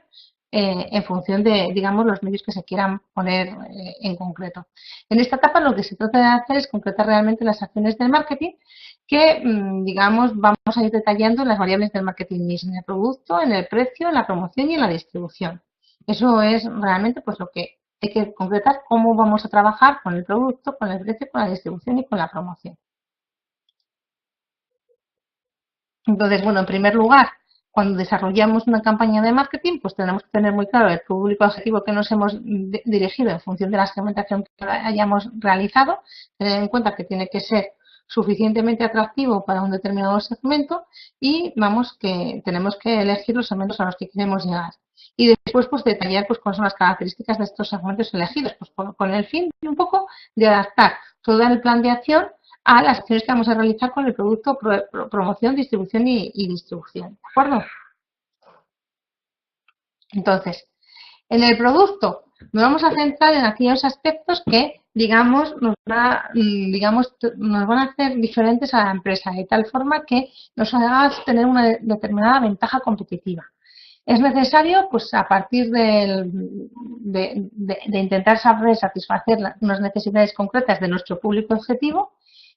En función de, digamos, los medios que se quieran poner en concreto. En esta etapa lo que se trata de hacer es concretar realmente las acciones del marketing que, digamos, vamos a ir detallando en las variables del marketing mix, en el producto, en el precio, en la promoción y en la distribución. Eso es realmente pues lo que hay que concretar, cómo vamos a trabajar con el producto, con el precio, con la distribución y con la promoción. Entonces, bueno, en primer lugar, cuando desarrollamos una campaña de marketing, pues tenemos que tener muy claro el público objetivo que nos hemos dirigido en función de la segmentación que hayamos realizado, tener en cuenta que tiene que ser suficientemente atractivo para un determinado segmento y vamos que tenemos que elegir los segmentos a los que queremos llegar. Y después pues detallar pues cuáles son las características de estos segmentos elegidos, pues con el fin de un poco de adaptar todo el plan de acción a las acciones que vamos a realizar con el producto, promoción, distribución y distribución. ¿De acuerdo? Entonces, en el producto nos vamos a centrar en aquellos aspectos que, digamos, nos van a hacer diferentes a la empresa, de tal forma que nos haga tener una determinada ventaja competitiva. Es necesario, pues a partir de intentar satisfacer unas necesidades concretas de nuestro público objetivo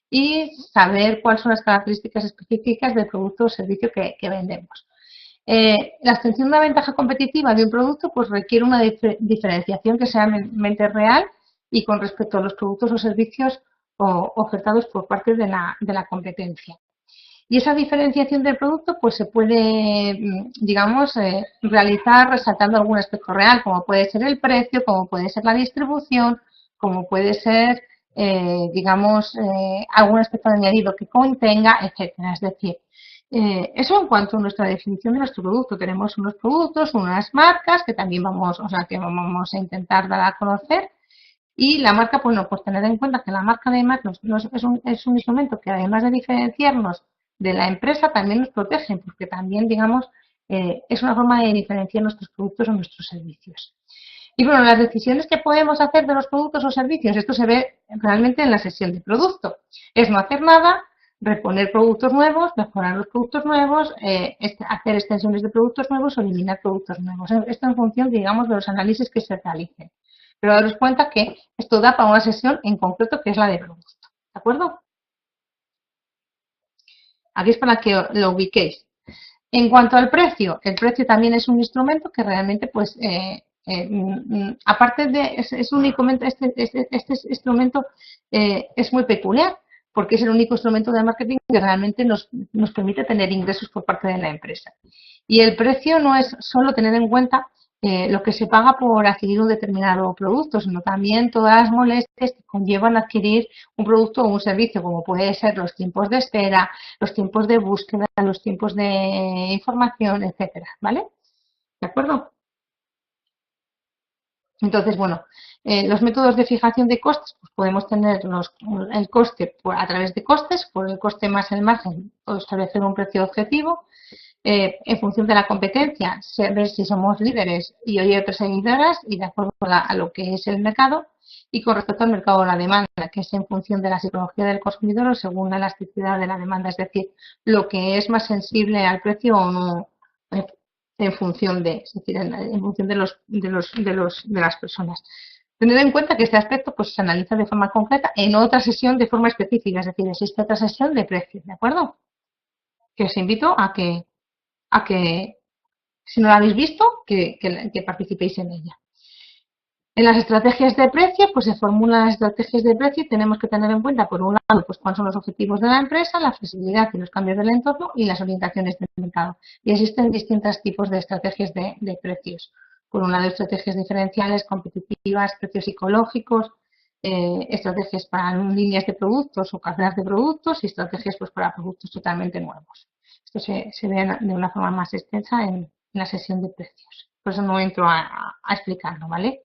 y saber cuáles son las características específicas del producto o servicio que vendemos. La obtención de una ventaja competitiva de un producto pues requiere una diferenciación que sea mente real y con respecto a los productos o servicios ofertados por parte de la competencia. Y esa diferenciación del producto pues se puede, digamos, realizar resaltando algún aspecto real, como puede ser el precio, como puede ser la distribución, como puede ser, digamos, algún aspecto añadido que contenga, etcétera. Es decir, eso en cuanto a nuestra definición de nuestro producto. Tenemos unos productos, unas marcas que también vamos a intentar dar a conocer. Y la marca, bueno, pues tener en cuenta que la marca además es un instrumento que además de diferenciarnos de la empresa, también nos protege, porque también, digamos, es una forma de diferenciar nuestros productos o nuestros servicios. Y bueno, las decisiones que podemos hacer de los productos o servicios, esto se ve realmente en la sesión de producto. Es no hacer nada, reponer productos nuevos, mejorar los productos nuevos, hacer extensiones de productos nuevos o eliminar productos nuevos. Esto en función, digamos, de los análisis que se realicen. Pero daros cuenta que esto da para una sesión en concreto que es la de producto. ¿De acuerdo? Aquí es para que lo ubiquéis. En cuanto al precio, el precio también es un instrumento que realmente, pues, aparte de, es únicamente, este instrumento es muy peculiar, porque es el único instrumento de marketing que realmente nos permite tener ingresos por parte de la empresa. Y el precio no es solo tener en cuenta lo que se paga por adquirir un determinado producto, sino también todas las molestias que conllevan adquirir un producto o un servicio, como puede ser los tiempos de espera, los tiempos de búsqueda, los tiempos de información, etcétera, ¿vale? ¿De acuerdo? Entonces, bueno, los métodos de fijación de costes, pues podemos tener el coste a través de costes, por el coste más el margen, o establecer un precio objetivo. En función de la competencia, ver si somos líderes y hay otras seguidoras y de acuerdo a lo que es el mercado. Y con respecto al mercado o la demanda, que es en función de la psicología del consumidor o según la elasticidad de la demanda, es decir, lo que es más sensible al precio o no en función de, es decir, en función de las personas. Tener en cuenta que este aspecto pues, se analiza de forma concreta en otra sesión de forma específica, es decir, existe otra sesión de precios, ¿de acuerdo? Que os invito a que si no la habéis visto, que participéis en ella. En las estrategias de precio, pues se formulan las estrategias de precio y tenemos que tener en cuenta, por un lado, pues cuáles son los objetivos de la empresa, la flexibilidad y los cambios del entorno y las orientaciones del mercado. Y existen distintos tipos de estrategias de precios. Por un lado, estrategias diferenciales, competitivas, precios psicológicos, estrategias para líneas de productos o cadenas de productos y estrategias pues, para productos totalmente nuevos. Esto se ve de una forma más extensa en la sesión de precios. Por eso no entro a explicarlo, ¿vale?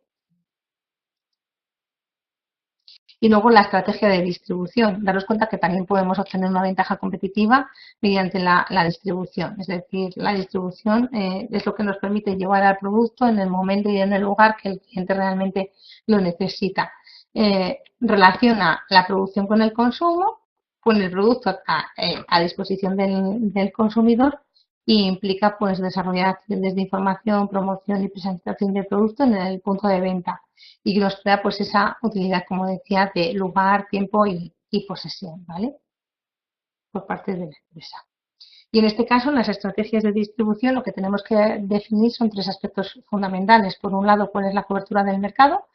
Y luego la estrategia de distribución. Daros cuenta que también podemos obtener una ventaja competitiva mediante la distribución. Es decir, la distribución es lo que nos permite llevar al producto en el momento y en el lugar que el cliente realmente lo necesita. Relaciona la producción con el consumo, pone el producto a disposición del consumidor y implica pues desarrollar acciones de información, promoción y presentación del producto en el punto de venta y que nos crea pues esa utilidad, como decía, de lugar, tiempo y posesión, ¿vale? Por parte de la empresa. Y en este caso, en las estrategias de distribución, lo que tenemos que definir son tres aspectos fundamentales. Por un lado, cuál es la cobertura del mercado,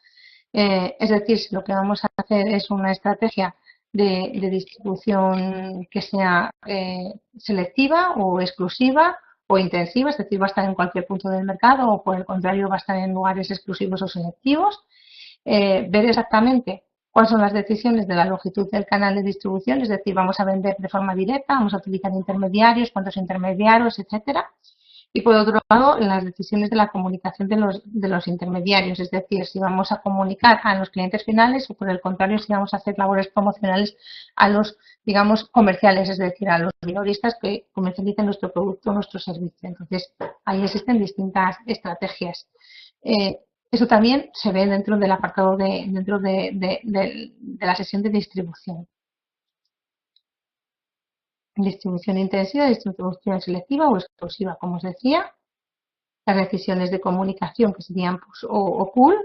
es decir, si lo que vamos a hacer es una estrategia de distribución que sea selectiva o exclusiva o intensiva, es decir, va a estar en cualquier punto del mercado o por el contrario va a estar en lugares exclusivos o selectivos. Ver exactamente cuáles son las decisiones de la longitud del canal de distribución, es decir, vamos a vender de forma directa, vamos a utilizar intermediarios, cuántos intermediarios, etcétera. Y por otro lado, las decisiones de la comunicación de los intermediarios, es decir, si vamos a comunicar a los clientes finales o por el contrario, si vamos a hacer labores promocionales a los, digamos, comerciales, es decir, a los minoristas que comercialicen nuestro producto o nuestro servicio. Entonces, ahí existen distintas estrategias. Eso también se ve dentro del apartado dentro de la sesión de distribución. Distribución intensiva, distribución selectiva o exclusiva, como os decía. Las decisiones de comunicación que serían push o pull.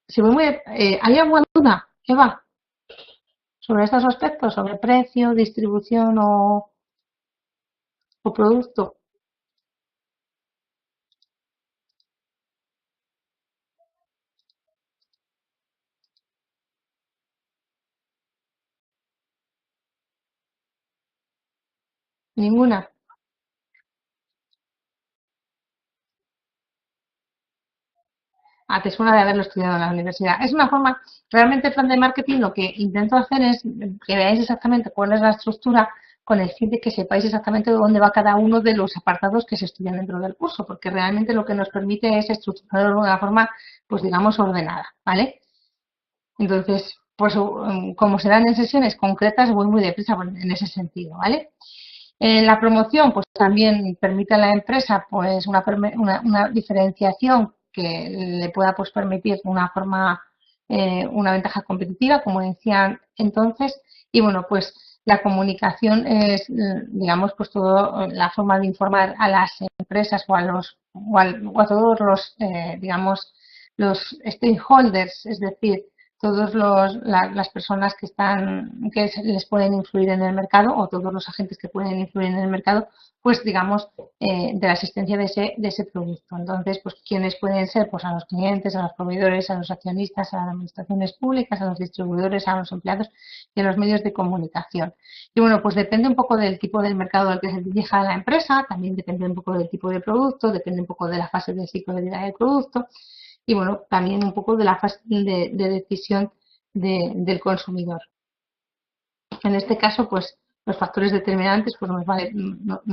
Si voy muy, ¿hay alguna duda, Eva, sobre estos aspectos, sobre precio, distribución o producto? Ninguna. Te suena de haberlo estudiado en la universidad. Es una forma, realmente el plan de marketing lo que intento hacer es que veáis exactamente cuál es la estructura con el fin de que sepáis exactamente dónde va cada uno de los apartados que se estudian dentro del curso, porque realmente lo que nos permite es estructurarlo de una forma, pues digamos, ordenada, ¿vale? Entonces, pues como serán en sesiones concretas, voy muy deprisa en ese sentido, ¿vale? La promoción, pues también permite a la empresa pues una diferenciación que le pueda pues permitir una forma, una ventaja competitiva, como decían entonces, y bueno, pues la comunicación es, digamos, pues toda la forma de informar a las empresas o a todos los, digamos, los stakeholders, es decir, todos las personas que les pueden influir en el mercado o todos los agentes que pueden influir en el mercado, pues digamos, de la existencia de ese producto. Entonces, pues, ¿quiénes pueden ser? Pues a los clientes, a los proveedores, a los accionistas, a las administraciones públicas, a los distribuidores, a los empleados y a los medios de comunicación. Y bueno, pues depende un poco del tipo del mercado al que se dirija la empresa, también depende un poco del tipo de producto, depende un poco de la fase del ciclo de vida del producto y bueno, también un poco de la fase de decisión del consumidor. En este caso, pues los factores determinantes pues nos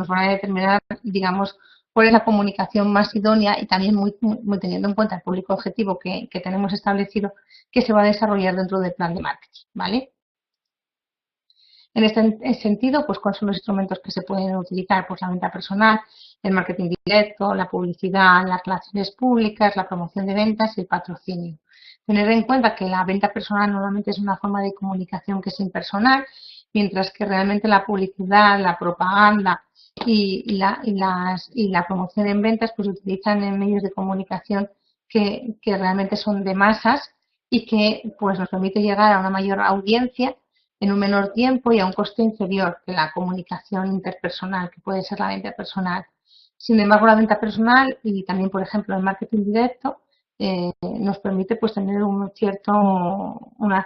van a determinar, digamos, cuál es la comunicación más idónea y también muy teniendo en cuenta el público objetivo que tenemos establecido que se va a desarrollar dentro del plan de marketing, ¿vale? En este sentido, pues cuáles son los instrumentos que se pueden utilizar, pues la venta personal, el marketing directo, la publicidad, las relaciones públicas, la promoción de ventas y el patrocinio. Tener en cuenta que la venta personal normalmente es una forma de comunicación que es impersonal, mientras que realmente la publicidad, la propaganda y la promoción en ventas pues se utilizan en medios de comunicación que realmente son de masas y que pues nos permite llegar a una mayor audiencia en un menor tiempo y a un coste inferior que la comunicación interpersonal, que puede ser la venta personal. Sin embargo, la venta personal y también, por ejemplo, el marketing directo nos permite pues tener una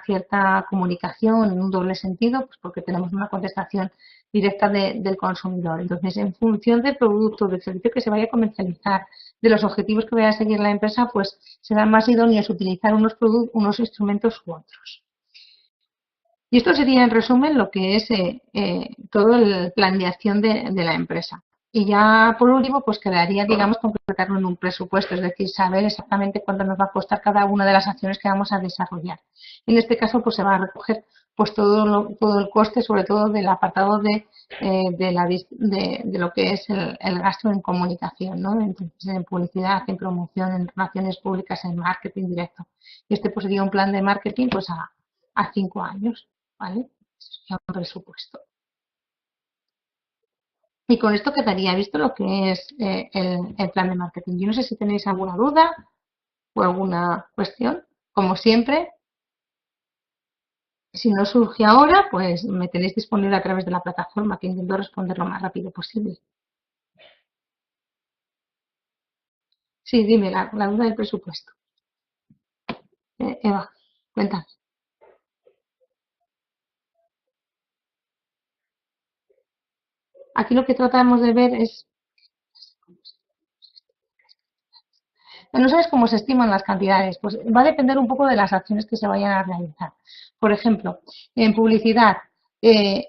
cierta comunicación en un doble sentido, pues porque tenemos una contestación directa del consumidor. Entonces, en función del producto, del servicio que se vaya a comercializar, de los objetivos que vaya a seguir la empresa, pues serán más idóneos utilizar unos instrumentos u otros. Y esto sería en resumen lo que es todo el plan de acción de la empresa. Y ya por último, pues quedaría, digamos, concretarlo en un presupuesto, es decir, saber exactamente cuánto nos va a costar cada una de las acciones que vamos a desarrollar. En este caso, pues se va a recoger pues todo el coste, sobre todo del apartado de lo que es el gasto en comunicación, ¿no? Entonces, en publicidad, en promoción, en relaciones públicas, en marketing directo. Y este pues sería un plan de marketing pues a 5 años. ¿Vale? Sería un presupuesto. Y con esto quedaría visto lo que es el plan de marketing. Yo no sé si tenéis alguna duda o alguna cuestión. Como siempre, si no surge ahora, pues me tenéis disponible a través de la plataforma que intento responder lo más rápido posible. Sí, dime la duda del presupuesto. Eva, cuéntame. Aquí lo que tratamos de ver es no sabes cómo se estiman las cantidades, pues va a depender un poco de las acciones que se vayan a realizar. Por ejemplo, en publicidad, eh,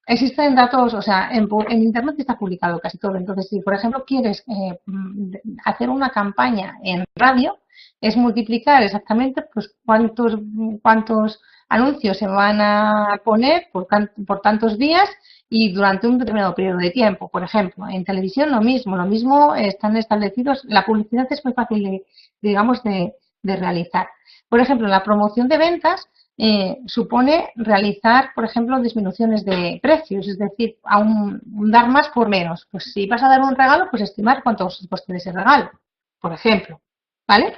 existen datos, o sea, en Internet está publicado casi todo. Entonces, si por ejemplo quieres hacer una campaña en radio, es multiplicar exactamente pues cuántos anuncios se van a poner por tantos días y durante un determinado periodo de tiempo. Por ejemplo, en televisión lo mismo están establecidos, la publicidad es muy fácil digamos, de realizar. Por ejemplo, la promoción de ventas supone realizar, por ejemplo, disminuciones de precios, es decir, dar más por menos. Pues si vas a dar un regalo, pues estimar cuánto es el coste de ese regalo, por ejemplo. ¿Vale?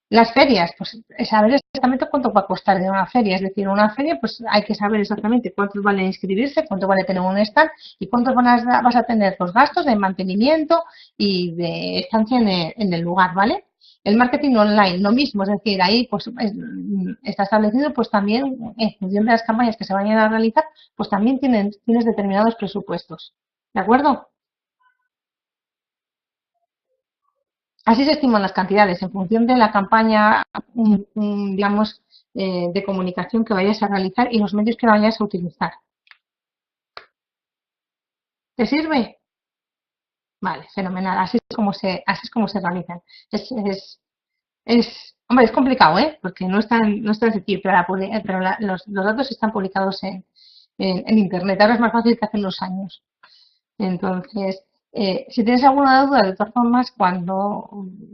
Las ferias, pues saber exactamente cuánto va a costar de una feria, es decir, una feria pues hay que saber exactamente cuánto vale inscribirse, cuánto vale tener un stand y cuántos vas a tener los gastos de mantenimiento y de estancia en el lugar, ¿vale? El marketing online, lo mismo, es decir, ahí pues está establecido pues también en función de las campañas que se vayan a realizar, pues también tienes determinados presupuestos, ¿de acuerdo? Así se estiman las cantidades en función de la campaña, digamos, de comunicación que vayas a realizar y los medios que vayas a utilizar. ¿Te sirve? Vale, fenomenal. Así es como se realizan. Hombre, es complicado, ¿eh? Porque no es tan sencillo, pero los datos están publicados en Internet. Ahora es más fácil que hace unos años. Entonces, si tienes alguna duda, de todas formas,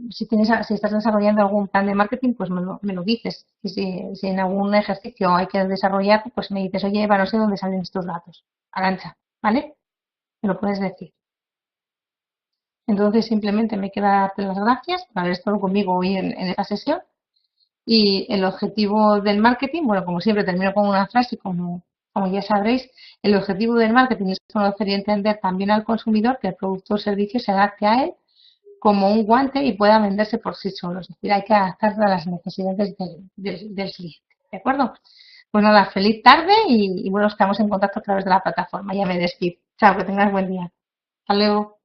si estás desarrollando algún plan de marketing, pues me lo dices. Y si en algún ejercicio hay que desarrollar, pues me dices, oye, Eva, no sé dónde salen estos datos. Arantxa, ¿vale? Me lo puedes decir. Entonces, simplemente me queda darte las gracias por haber estado conmigo hoy en esta sesión Y el objetivo del marketing, bueno, como siempre termino con una frase, como ya sabréis, el objetivo del marketing es conocer y entender también al consumidor que el producto o servicio se adapte a él como un guante y pueda venderse por sí solo. Es decir, hay que adaptarlo a las necesidades del cliente. ¿De acuerdo? Pues nada, feliz tarde y bueno, estamos en contacto a través de la plataforma. Ya me despido. Chao, que tengas buen día. Hasta luego.